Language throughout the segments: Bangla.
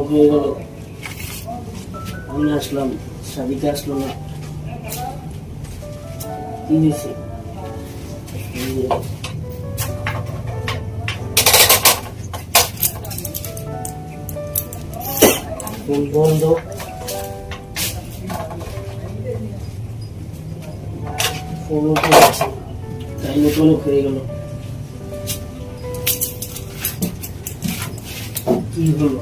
হয়ে গেল, আমি আসলাম, সাবিকা আসলো না, কি হয়েছে? ফোন বন্ধ, ফোন উঠে যাচ্ছে, টাইম মতো অনেক হয়ে গেল, কি হলো?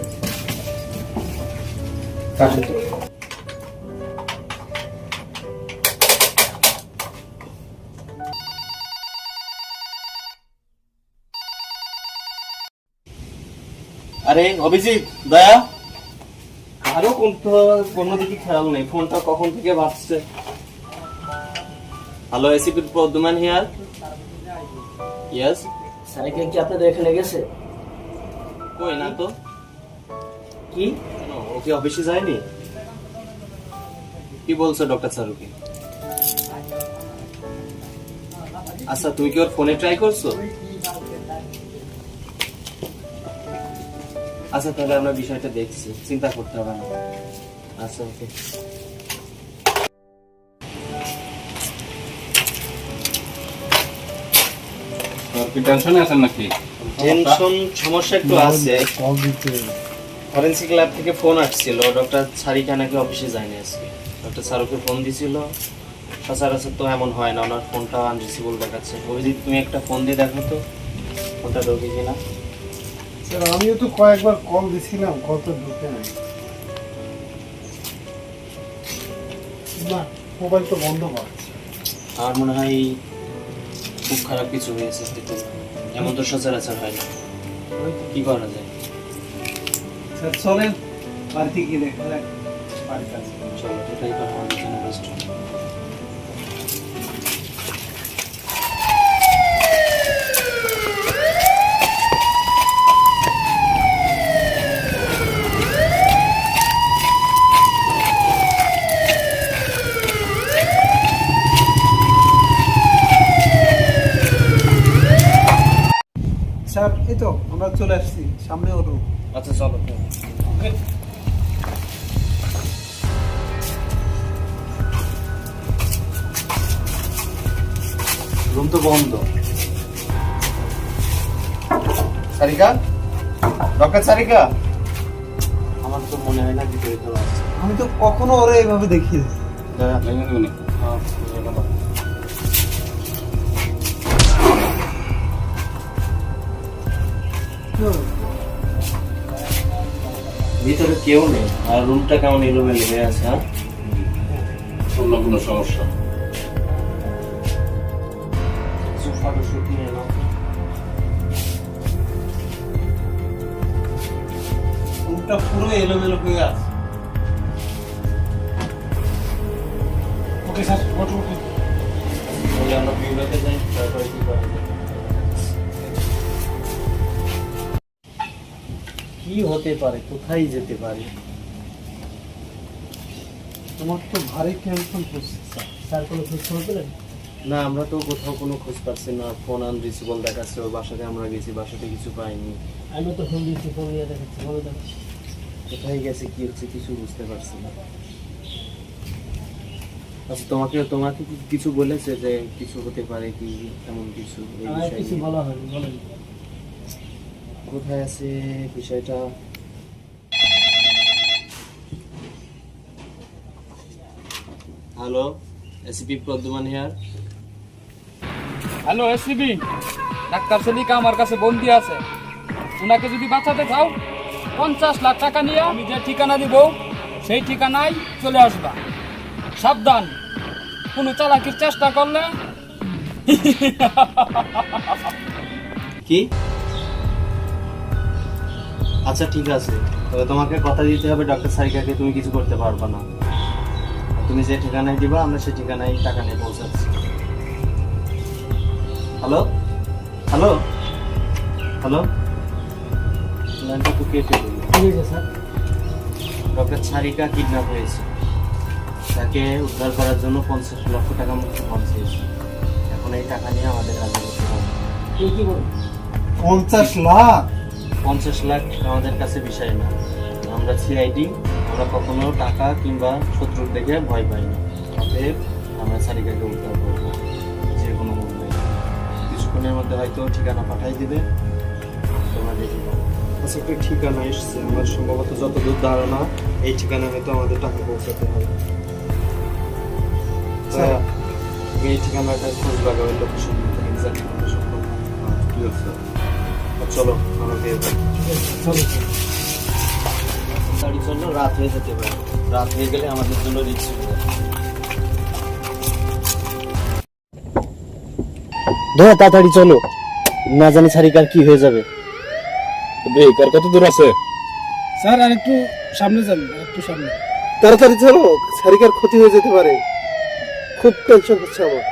আরে অভিজিৎ, দয়া, আরো কোনো দিকে খেয়াল নেই, ফোনটা কখন থেকে বাজছে। Hello, ACP Pradyuman here. Yes. Sarika কি আপনাদের এখানে গেছে? কই না তো। কি কেন, ও কি অফিসে যায়নি? কি বলছো ডক্টর সারুকে? আচ্ছা, তুমি কি ওর ফোনে ট্রাই করছো? আচ্ছা, তাহলে আমরা বিষয়টা দেখছি, চিন্তা করতে হবে না। আচ্ছা, ওকে। টেনশনে আছেন নাকি? টেনশন সমস্যা একটু আছে। ফরেনসিক ল্যাব থেকে ফোন আসছিল, ডক্টর সারিকা নাকি অফিসে যায়নি আজকে। ডক্টর সারুকে ফোন দিছিল, সচরাচর তো এমন হয় না, ওনার ফোনটা আনরিসিভেবল দেখাচ্ছে। অভিজিৎ, তুমি একটা ফোন দিয়ে দেখো তো ফোনটা ঢোকে কিনা। স্যার আমিও তো কয়েকবার কল দিছিলাম, কল তো ঢুকে নাই। না, মোবাইল তো বন্ধ পাচ্ছে। আমার মনে হয় খুব খারাপ কিছু হয়েছে, এমন তো সচরাচর হয় না। কি করা যায়? স্যার চলেন বাড়িতে গিয়ে দেখা যাক বাড়িতে আছে। চলো, এটাই তো আমাদের জন্য বেস্ট। স্যার এই তো আমরা চলে আসছি, সামনে ওর রুম। আচ্ছা, চলো। রুম তো বন্ধ। সারিকা, ডক্টর সারিকা, আমার তো মনে হয় না ভিতরে কেউ আছে। আমি তো কখনো ওরা এইভাবে দেখিনি। ভিতরে কেউ নেই, আর রুমটা কেমন এলোমেলো হয়ে আছে। হ্যাঁ, অন্য কোনো সমস্যা? সোফাটা শুকিয়ে এলো। রুমটা পুরো এলোমেলো হয়ে আছে। ওকে স্যার, ওঠো। তাহলে আমরা বিউরোতে যাই, তারপরে কি করা যায়? কি হতে পারে, কোথায় যেতে পারে? তোমার তো ভারী টেনশন হচ্ছে স্যার। স্যার কোনো খোঁজ খবর পেলেন? না, আমরা তো কোথাও কোনো খোঁজ পাচ্ছি না, ফোন আনরিচেবল দেখাচ্ছে। ওর বাসাতে আমরা গেছি, বাসাতে কিছু পাইনি। আমি তো ফোন দিচ্ছি, ফোন নিয়ে দেখাচ্ছি, ফোনে দেখাচ্ছি। কোথায় গেছে, কি হচ্ছে, কিছু বুঝতে পারছি না। আচ্ছা, তোমাকে কি কিছু বলেছে যে কিছু হতে পারে কি, এমন কিছু এই আমার বিষয়ে? কিছু বলা হয়নি, বলেন। কোথায় আছে বিষয়টা? Hello, ACP Pradyuman here. Hello ACP, doctor Salika আমার কাছে বন্দি আছে। ওনাকে যদি বাঁচাতে চাও 50 লাখ টাকা নিয়ে আমি যে ঠিকানা দিব সেই ঠিকানায় চলে আসবা। সাবধান, কোনো চালাকির চেষ্টা করলে কি? আচ্ছা, ঠিক আছে, তবে তোমাকে কথা দিতে হবে ডক্টর সারিকাকে তুমি কিছু করতে পারবে না। তুমি যে ঠিকানায় দিবা আমরা সেই ঠিকানায় টাকা নিয়ে পৌঁছাচ্ছি। হ্যালো হ্যালো হ্যালো, লাইনটা তো কেটে দিল। কি হয়েছে স্যার? ডক্টর সারিকা কিডন্যাপ হয়েছে, তাকে উদ্ধার করার জন্য 50 লক্ষ টাকা মুক্তিপণ চেয়েছে। এখন এই টাকা নিয়ে আমাদের কাজে করতে হবে। কি বলেন? 50 লাখ? 50 লাখ আমাদের কাছে বিষয় না, আমরা আমরা সিআইডি, আমরা কখনো টাকা কিংবা শত্রুর দেখে ভয় পাই না। অতএব আমরা সারিকাকে উদ্ধার করবো যে কোনো মূল্যে। কিছুক্ষণের মধ্যে হয়তো ঠিকানা পাঠাই দিবে, তোমরা দেখে দাও। আচ্ছা, একটা ঠিকানা এসছে আমার সম্ভবত যতদূর ধারণা এই ঠিকানা হয়তো আমাদের টাকা পৌঁছাতে হবে। স্যার, তুমি এই ঠিকানাটা খোঁজ লাগাবে, লোকেশন এক্সাক্ট লোকেশন করবো। ঠিক আছে। চলো আমাকে চলো গাড়ি চললো, রাত হয়ে যেতে পারে। রাত হয়ে গেলে আমাদের জন্য রিস্ক হয়ে যাবে। ধরো তাড়াতাড়ি চলো, না জানি সারিকার কি হয়ে যাবে। কার কত দূর আছে? স্যার আর একটু সামনে যান, আর একটু সামনে। তাড়াতাড়ি চলো, সারিকার ক্ষতি হয়ে যেতে পারে, খুব টেনশন হচ্ছে আমার।